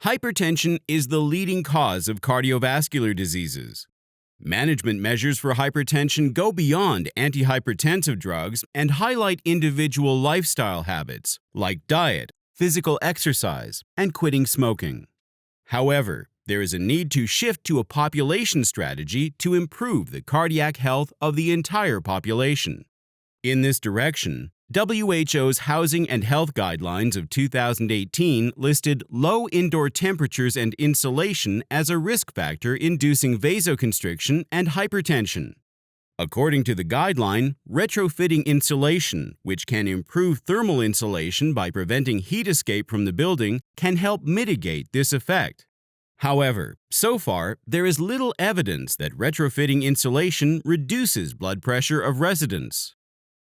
Hypertension is the leading cause of cardiovascular diseases. Management measures for hypertension go beyond antihypertensive drugs and highlight individual lifestyle habits like diet, physical exercise, and quitting smoking. However, there is a need to shift to a population strategy to improve the cardiac health of the entire population. In this direction, WHO's Housing and Health Guidelines of 2018 listed low indoor temperatures and insulation as a risk factor inducing vasoconstriction and hypertension. According to the guideline, retrofitting insulation, which can improve thermal insulation by preventing heat escape from the building, can help mitigate this effect. However, so far, there is little evidence that retrofitting insulation reduces blood pressure of residents.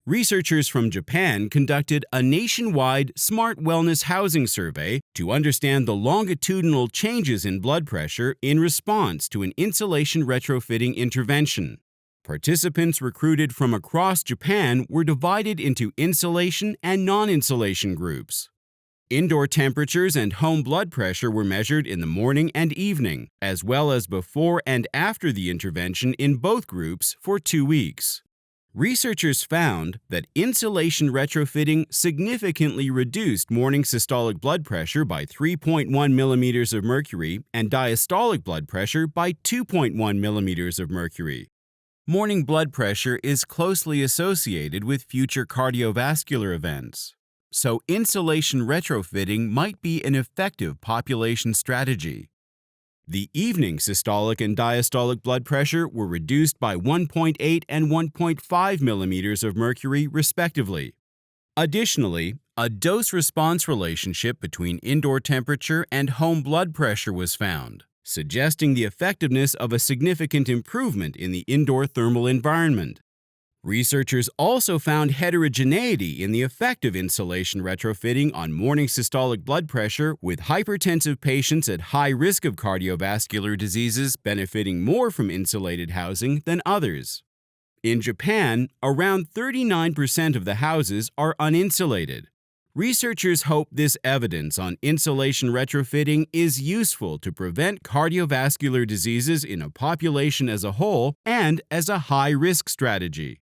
Researchers from Japan conducted a nationwide smart wellness housing survey to understand the longitudinal changes in blood pressure in response to an insulation retrofitting intervention. Participants recruited from across Japan were divided into insulation and non-insulation groups. Indoor temperatures and home blood pressure were measured in the morning and evening, as well as before and after the intervention in both groups for 2 weeks. Researchers found that insulation retrofitting significantly reduced morning systolic blood pressure by 3.1 millimeters of mercury and diastolic blood pressure by 2.1 millimeters of mercury. Morning blood pressure is closely associated with future cardiovascular events, so insulation retrofitting might be an effective population strategy. The evening systolic and diastolic blood pressure were reduced by 1.8 and 1.5 millimeters of mercury, respectively. Additionally, a dose-response relationship between indoor temperature and home blood pressure was found, suggesting the effectiveness of a significant improvement in the indoor thermal environment. Researchers also found heterogeneity in the effect of insulation retrofitting on morning systolic blood pressure, with hypertensive patients at high risk of cardiovascular diseases benefiting more from insulated housing than others. In Japan, around 39% of the houses are uninsulated. Researchers hope this evidence on insulation retrofitting is useful to prevent cardiovascular diseases in a population as a whole and as a high-risk strategy.